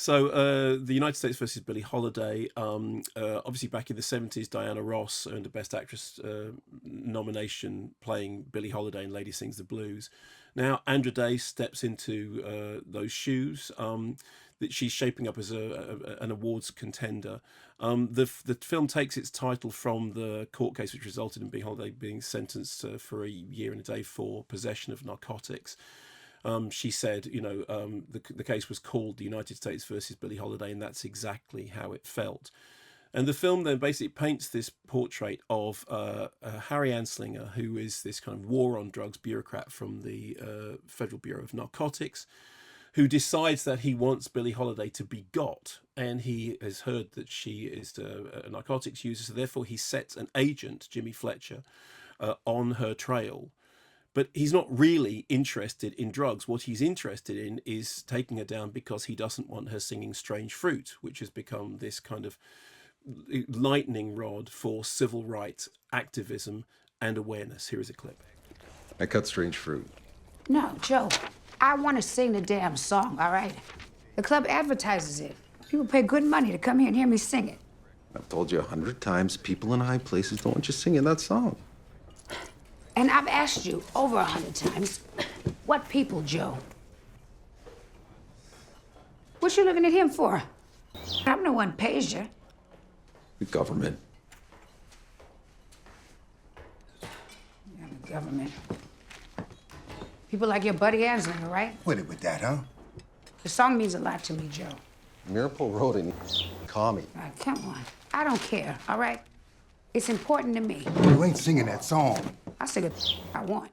The United States versus Billie Holiday. Obviously, back in the '70s, Diana Ross earned a Best Actress nomination playing Billie Holiday in Lady Sings the Blues. Now, Andra Day steps into those shoes. That she's shaping up as an awards contender. The film takes its title from the court case which resulted in Billie Holiday being sentenced for a year and a day for possession of narcotics. She said, the case was called the United States versus Billie Holiday, and that's exactly how it felt. And the film then basically paints this portrait of Harry Anslinger, who is this kind of war on drugs bureaucrat from the Federal Bureau of Narcotics, who decides that he wants Billie Holiday to be got, and he has heard that she is a narcotics user, so therefore he sets an agent, Jimmy Fletcher, on her trail. But he's not really interested in drugs. What he's interested in is taking her down because he doesn't want her singing Strange Fruit, which has become this kind of lightning rod for civil rights activism and awareness. Here is a clip. I cut Strange Fruit. No, Joe, I want to sing the damn song, all right? The club advertises it. People pay good money to come here and hear me sing it. I've told you 100 times, people in high places don't want you singing that song. And I've asked you over 100 times, what people, Joe? What you looking at him for? I'm the one pays you. The government. Yeah, the government. People like your buddy Anslinger, right? With it with that, huh? The song means a lot to me, Joe. Miracle wrote it. Call me. All right, come on. I don't care, all right? It's important to me. You ain't singing that song. I sing it I want.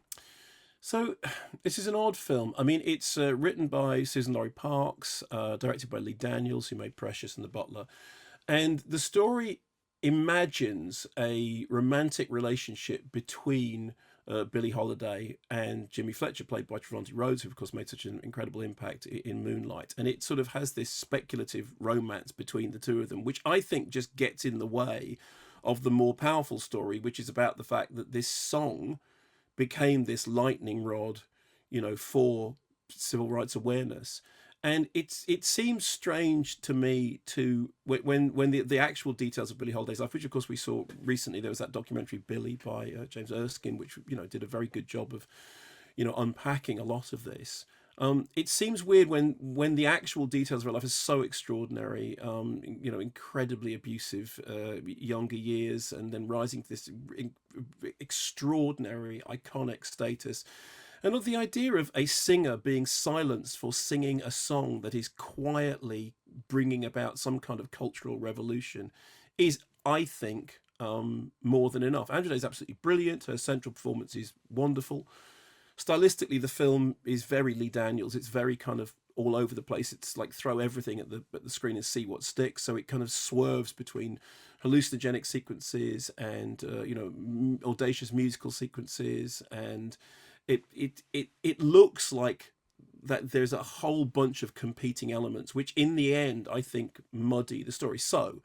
So this is an odd film. I mean, it's written by Susan Laurie Parks, directed by Lee Daniels, who made Precious and The Butler. And the story imagines a romantic relationship between Billie Holiday and Jimmy Fletcher, played by Trevante Rhodes, who of course made such an incredible impact in Moonlight. And it sort of has this speculative romance between the two of them, which I think just gets in the way of the more powerful story, which is about the fact that this song became this lightning rod, for civil rights awareness. And it seems strange to me to when the actual details of Billie Holiday's life, which of course we saw recently. There was that documentary Billie by James Erskine, which did a very good job of unpacking a lot of this. It seems weird when the actual details of her life is so extraordinary, incredibly abusive younger years, and then rising to this extraordinary iconic status. And the idea of a singer being silenced for singing a song that is quietly bringing about some kind of cultural revolution is, I think, more than enough. Andra Day is absolutely brilliant. Her central performance is wonderful. Stylistically, the film is very Lee Daniels. It's very kind of all over the place. It's like throw everything at the screen and see what sticks. So it kind of swerves between hallucinogenic sequences and audacious musical sequences, and it looks like that there's a whole bunch of competing elements, which in the end I think muddy the story. So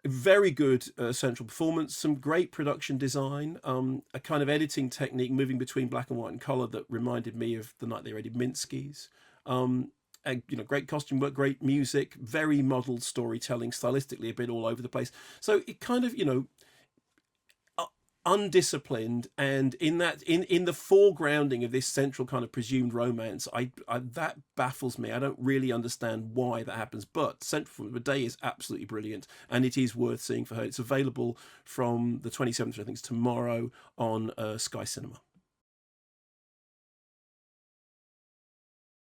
very good central performance, some great production design, a kind of editing technique moving between black and white and color that reminded me of The Night They Raided Minsky's. And great costume work, great music, very muddled storytelling, stylistically a bit all over the place. So it kind of undisciplined, and in the foregrounding of this central kind of presumed romance, I that baffles me. I don't really understand why that happens, but Central for the Day is absolutely brilliant, and it is worth seeing for her. It's available from the 27th, I think it's tomorrow, on Sky Cinema.